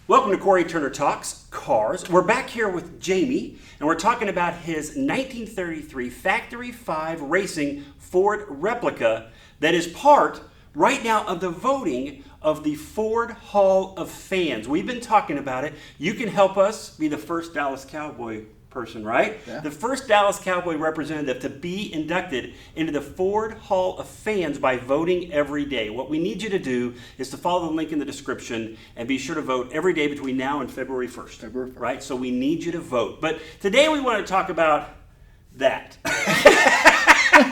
Welcome to Cory Turner Talks Cars. We're back here with Jamie, and we're talking about his 1933 Factory 5 Racing Ford Replica that is part right now of the voting of the Ford Hall of Fans. We've been talking about it. You can help us be the first Dallas Cowboy person, right? Yeah. The first Dallas Cowboy representative to be inducted into the Ford Hall of Fans by voting every day. What we need you to do is to follow the link in the description and be sure to vote every day between now and February 1st. February 1st. Right? So we need you to vote. But today we want to talk about that.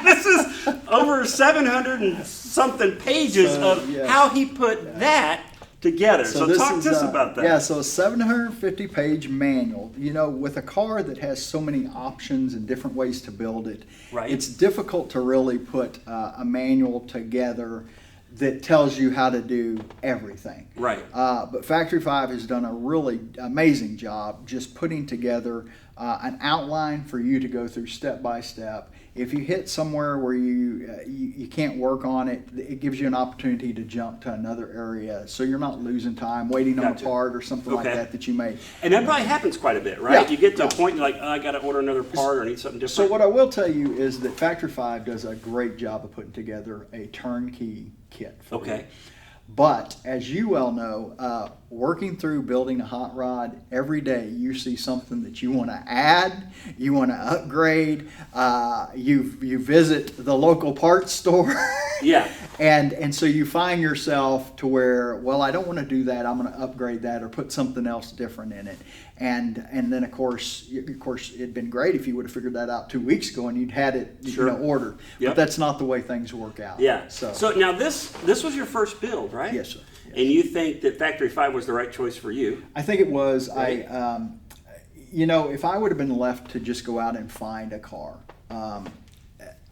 This is over 700 and something pages of how he put that together. So talk to us about that. Yeah, so a 750-page manual. You know, with a car that has so many options and different ways to build it, right, it's difficult to really put a manual together that tells you how to do everything. Right. But Factory 5 has done a really amazing job just putting together an outline for you to go through step by step. If you hit somewhere where you can't work on it, it gives you an opportunity to jump to another area, so you're not losing time waiting on a part or something like that you may. And that probably happens quite a bit, right? Yeah. You get to a point and you're like, oh, I got to order another part or I need something different. So what I will tell you is that Factory 5 does a great job of putting together a turnkey kit for you. But as you well know, working through building a hot rod every day, you see something that you want to add, you want to upgrade, you visit the local parts store. Yeah. And so you find yourself to where, well, I don't want to do that. I'm going to upgrade that or put something else different in it. And then of course it'd been great if you would have figured that out 2 weeks ago and you'd had it ordered. Yep. But that's not the way things work out. Yeah. So now this was your first build, right? Yes, sir. Yes. And you think that Factory 5 was the right choice for you? I think it was. Right. If I would have been left to just go out and find a car,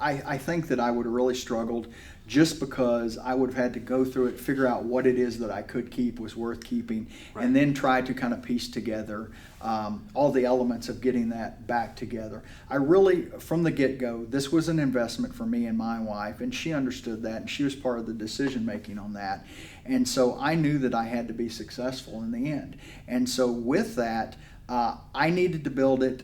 I think that I would have really struggled, just because I would have had to go through it, figure out what it is that I could keep, was worth keeping, right, and then try to kind of piece together all the elements of getting that back together. I really, from the get-go, this was an investment for me and my wife, and she understood that, and she was part of the decision-making on that. And so I knew that I had to be successful in the end. And so with that, I needed to build it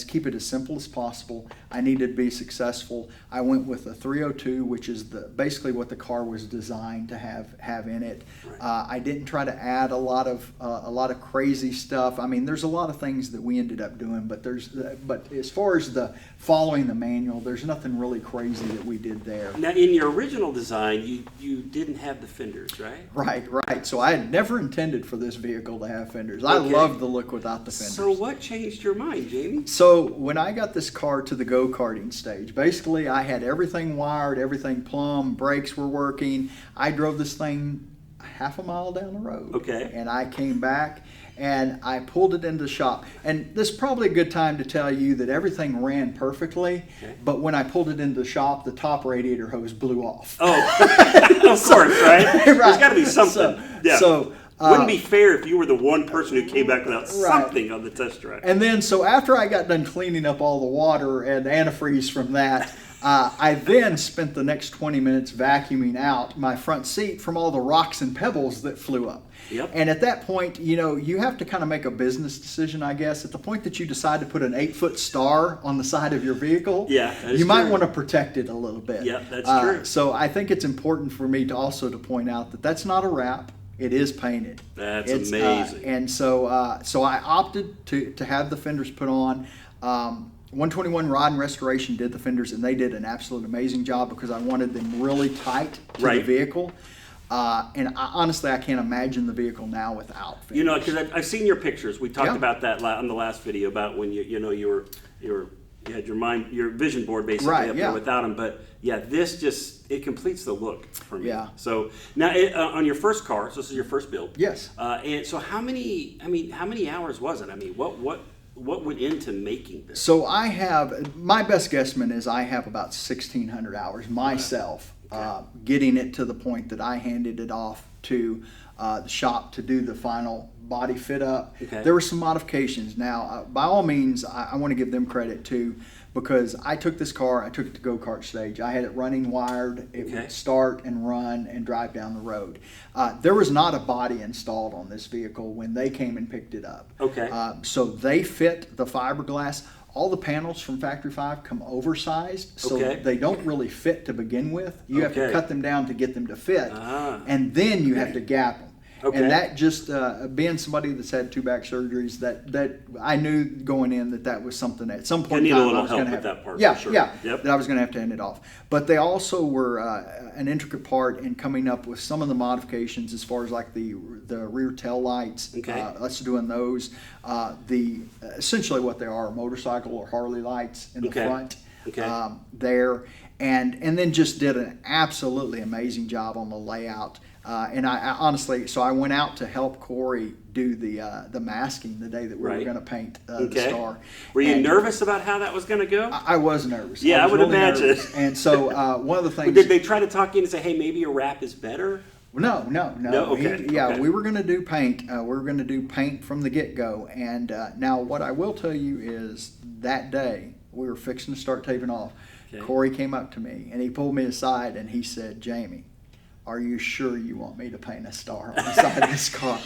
keep it as simple as possible. I needed to be successful. I went with a 302, which is basically what the car was designed to have in it. Right. I didn't try to add a lot of crazy stuff. I mean, there's a lot of things that we ended up doing, but as far as the following the manual, there's nothing really crazy that we did there. Now, in your original design, you didn't have the fenders, right? Right. So I had never intended for this vehicle to have fenders. I Okay. loved the look without the fenders. So what changed your mind, Jamie? So when I got this car to the go-karting stage, basically I had everything wired, everything plumbed, brakes were working. I drove this thing half a mile down the road. Okay. And I came back and I pulled it into the shop. And this is probably a good time to tell you that everything ran perfectly, but when I pulled it into the shop, the top radiator hose blew off. Oh, of course, right? Right. There's got to be something. So wouldn't be fair if you were the one person who came back without something on the test track. And then, so after I got done cleaning up all the water and antifreeze from that, I then spent the next 20 minutes vacuuming out my front seat from all the rocks and pebbles that flew up. Yep. And at that point, you have to kind of make a business decision, I guess. At the point that you decide to put an 8-foot star on the side of your vehicle, you might want to protect it a little bit. Yeah, that's true. So I think it's important for me to also to point out that that's not a wrap. It is painted. That's amazing. And so I opted to have the fenders put on. 121 Rod and Restoration did the fenders, and they did an absolute amazing job because I wanted them really tight to the vehicle. And honestly, I can't imagine the vehicle now without fenders. Because I've seen your pictures. We talked about that on the last video about when you had your vision board basically up there without them. But yeah, this it completes the look for me. Yeah. So now on your first car, so this is your first build. Yes. And so how many hours was it? I mean, what went into making this? So my best guesstimate is I have about 1,600 hours myself. Getting it to the point that I handed it off to the shop to do the final body fit up. Okay. There were some modifications. Now, by all means, I want to give them credit too. because I took this car, I took it to go-kart stage. I had it running wired. It would start and run and drive down the road. There was not a body installed on this vehicle when they came and picked it up. Okay. So they fit the fiberglass. All the panels from Factory 5 come oversized, so they don't really fit to begin with. You have to cut them down to get them to fit, and then you have to gap them. And that just, being somebody that's had 2 back surgeries, that I knew going in that was something that at some point in time I was going to have that part. that I was going to have to end it off. But they also were an intricate part in coming up with some of the modifications as far as like the rear tail lights. Us doing those. Essentially what they are motorcycle or Harley lights in the front there, and then just did an absolutely amazing job on the layout. And I honestly, so I went out to help Cory do the masking the day that we were going to paint the Star. Were you nervous about how that was going to go? I was nervous. Yeah, I would really imagine. Nervous. And so one of the things. Did they try to talk you in and say, hey, maybe your wrap is better? No. Okay. We were going to do paint. We were going to do paint from the get-go. And now what I will tell you is that day we were fixing to start taping off. Cory came up to me and he pulled me aside and he said, Jamie, are you sure you want me to paint a star on the side of this car?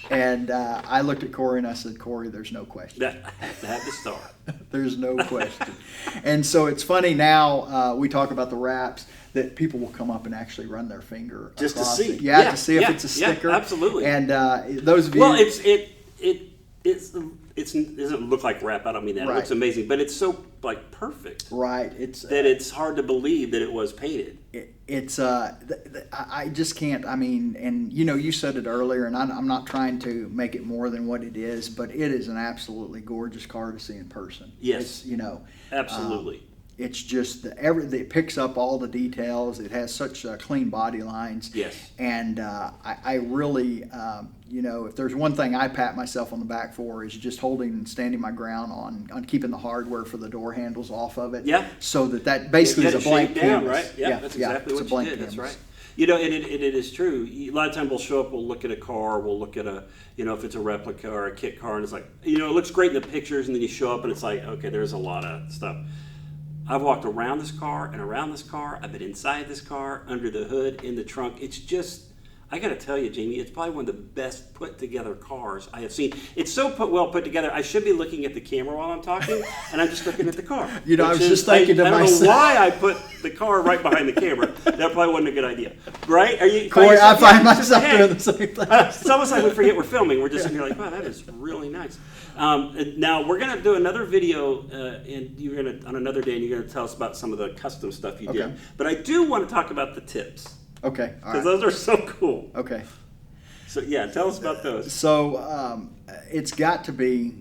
And I looked at Cory and I said, Cory, there's no question. That the star. There's no question. And so it's funny now, we talk about the wraps, that people will come up and actually run their finger just across to see. it. To see if it's a sticker. Yeah, absolutely. And those of you... Well, it doesn't look like wrap. I don't mean that. It looks amazing, but it's so like perfect. Right. It's hard to believe that it was painted. I just can't. I mean, and you said it earlier, and I'm not trying to make it more than what it is, but it is an absolutely gorgeous car to see in person. Yes. Absolutely. It's just it picks up all the details. It has such clean body lines. Yes. And I really, if there's one thing I pat myself on the back for is just holding and standing my ground on keeping the hardware for the door handles off of it. Yeah. So that basically is a blank canvas. Right? Yeah, that's exactly what you did. That's right. And it is true. A lot of times we'll show up, we'll look at a car, we'll look at if it's a replica or a kit car, and it's like, it looks great in the pictures, and then you show up and it's like, okay, there's a lot of stuff. I've walked around this car and around this car. I've been inside this car, under the hood, in the trunk. It's just, I got to tell you, Jamie, it's probably one of the best put together cars I have seen. It's so well put together. I should be looking at the camera while I'm talking, and I'm just looking at the car. I was just thinking to myself. I don't know why I put the car right behind the camera. That probably wasn't a good idea, right? Cory, I find myself doing the same thing. It's almost like we forget we're filming. We're just sitting here like, wow, that is really nice. Now we're going to do another video, and you're going to on another day, and you're going to tell us about some of the custom stuff you did. But I do want to talk about the tips. Okay. Because those are so cool. Okay. So yeah, tell us about those. So it's got to be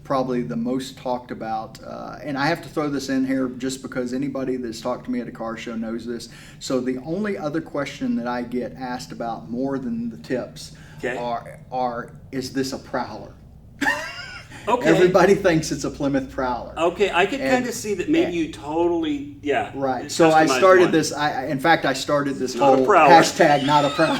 probably the most talked about, and I have to throw this in here just because anybody that's talked to me at a car show knows this. So the only other question that I get asked about more than the tips are is this a Prowler? Okay. Everybody thinks it's a Plymouth Prowler. Okay, I could kind of see that maybe you totally, Right. So I started this. In fact, I started this whole hashtag not a Prowler.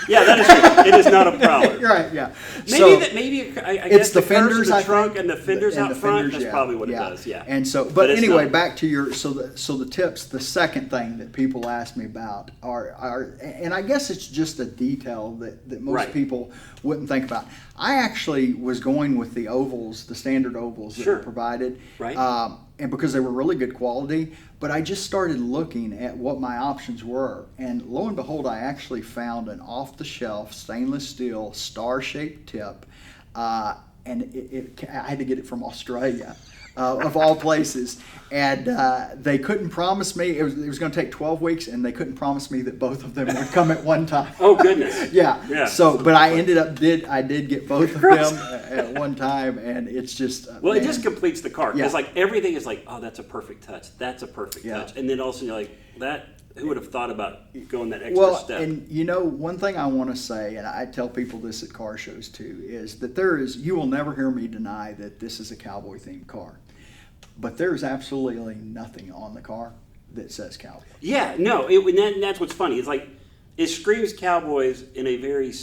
Yeah, that is true. It is not a Prowler. Right. Yeah. Maybe I guess it's the fenders, the trunk, and the fenders out front. That's probably what it does. Yeah. And so, but anyway, back to your so the tips. The second thing that people ask me about are, and I guess it's just a detail that most people wouldn't think about. I actually was going with the ovals, the standard ovals that were provided, and because they were really good quality. But I just started looking at what my options were, and lo and behold, I actually found an off-the-shelf stainless steel star-shaped tip, and I had to get it from Australia. Of all places, and they couldn't promise me it was going to take 12 weeks, and they couldn't promise me that both of them would come at one time. Oh goodness! Yeah. So, but I ended up did get both of them at one time, and it's just it just completes the car because like everything is like, oh, that's a perfect touch. That's a perfect touch, and then all of a sudden you're like, that. Who would have thought about going that extra step? Well, and one thing I want to say, and I tell people this at car shows too, is that you will never hear me deny that this is a Cowboy themed car. But there's absolutely nothing on the car that says Cowboy. Yeah, no, and that's what's funny. It's like, it screams Cowboys in a very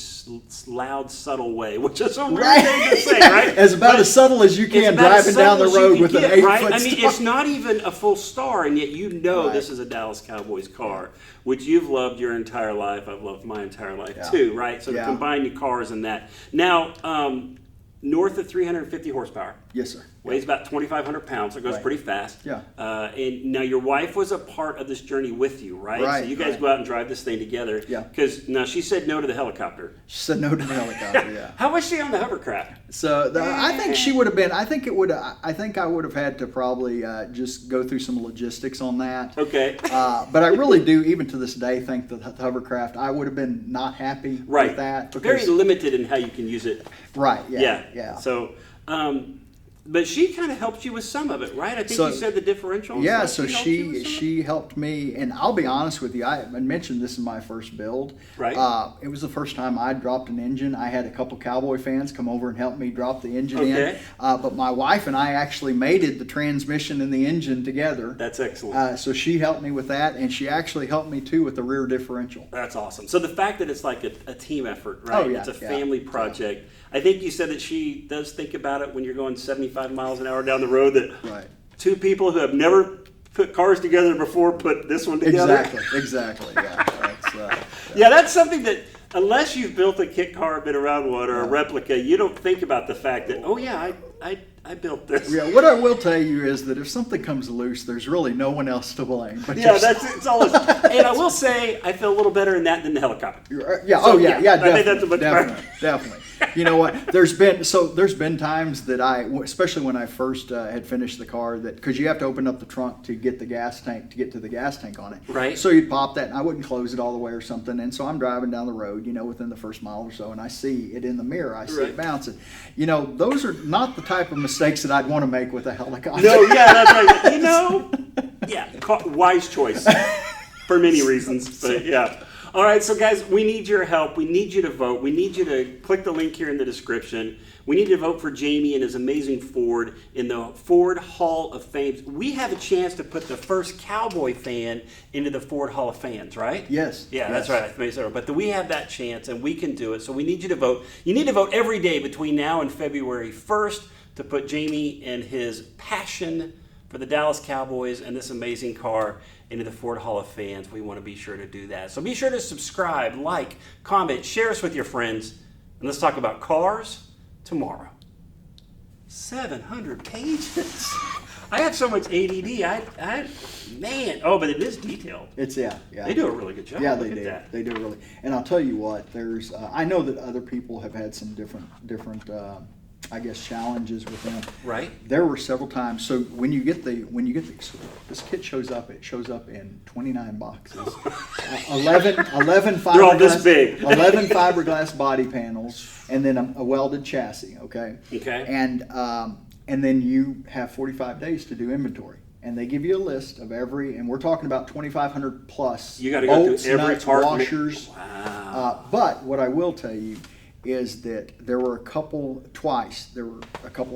loud, subtle way, which is a weird thing to say, right? As about as subtle as you can driving down the road with an 8-foot I mean, it's not even a full star, and yet you know this is a Dallas Cowboys car, which you've loved your entire life. I've loved my entire life too, right? So to combine your cars and that. Now, north of 350 horsepower. Yes, sir. Weighs about 2,500 pounds, so it goes pretty fast. Yeah. And now your wife was a part of this journey with you, right? Right. So you guys go out and drive this thing together. Yeah. Because now she said no to the helicopter. She said no to the helicopter. Yeah. How was she on the hovercraft? So I think she would have been. I think I would have had to probably just go through some logistics on that. Okay. But I really do, even to this day, think that the hovercraft. I would have been not happy with that. Very limited in how you can use it. Right. Yeah. So. But she kind of helped you with some of it, right? I think you said the differential. Yeah, so she helped me, and I'll be honest with you. I mentioned this in my first build. Right. It was the first time I dropped an engine. I had a couple Cowboy fans come over and help me drop the engine in. But my wife and I actually mated the transmission and the engine together. That's excellent. So she helped me with that, and she actually helped me too with the rear differential. That's awesome. So the fact that it's like a team effort, right? Oh, yeah, it's a family project. Yeah. I think you said that she does think about it when you're going 75 miles an hour down the road, that two people who have never put cars together before put this one together. Exactly. Yeah, that's something that, unless you've built a kit car, been around one, or a replica, you don't think about the fact that, I built this. Yeah, what I will tell you is that if something comes loose, there's really no one else to blame. But it's always. And I will say, I feel a little better in that than the helicopter. Definitely. I think that's a much definitely. You know what? There's been times that especially when I first had finished the car, that because you have to open up the trunk to get the gas tank, to get to the gas tank on it. Right. So you'd pop that, and I wouldn't close it all the way or something. And so I'm driving down the road, within the first mile or so, and I see it in the mirror. I see it bouncing. Those are not the type of mistakes that I'd want to make with a helicopter. No, that's right. Wise choice for many reasons, but yeah. All right, so guys, we need your help. We need you to vote. We need you to click the link here in the description. We need you to vote for Jamie and his amazing Ford in the Ford Hall of Fame. We have a chance to put the first Cowboy fan into the Ford Hall of Fans, right? Yes. Yeah, that's right. But we have that chance, and we can do it. So we need you to vote. You need to vote every day between now and February 1st to put Jamie and his passion for the Dallas Cowboys and this amazing car into the Ford Hall of Fans. We want to be sure to do that. So be sure to subscribe, like, comment, share us with your friends, and let's talk about cars tomorrow. 700 pages. I have so much ADD. But it is detailed. They do a really good job. Yeah, they do. They do really. And I'll tell you what. There's. I know that other people have had some different. Challenges with them. Right. There were several times. So when you get this kit shows up. It shows up in 29 boxes. 11 fiberglass. They're all this big. 11 fiberglass body panels, and then a welded chassis. Okay. And then you have 45 days to do inventory. And they give you a list of and we're talking about 2,500 plus. You got to go bolts, through every nuts, part. washers. Wow. But what I will tell you is that there were a couple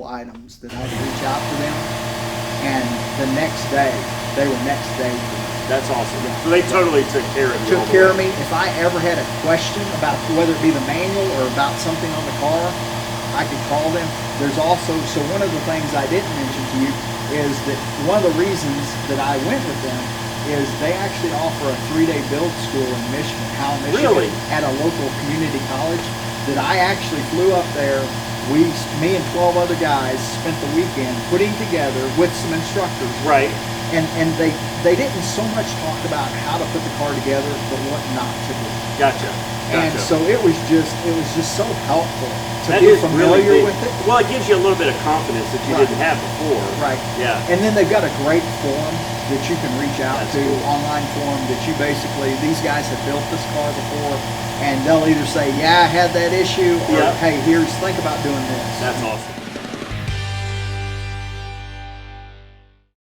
items that I had to reach out to them, and the next day, they were next day. That's awesome. Yeah. So they totally took care of you. Took care of me. If I ever had a question about whether it be the manual or about something on the car, I could call them. There's also, so one of the things I didn't mention to you is that one of the reasons that I went with them is they actually offer a 3-day build school in Michigan, Really? At a local community college. That I actually flew up there. Me and 12 other guys spent the weekend putting together with some instructors. Right. And they didn't so much talk about how to put the car together, but what not to do. Gotcha. And so it was just so helpful to That be is familiar really with it. Well, it gives you a little bit of confidence that you didn't have before. Right. Yeah. And then they've got a great forum that you can reach out to, cool. online forum that you basically, these guys have built this car before, and they'll either say, yeah, I had that issue, or hey, think about doing this. That's awesome.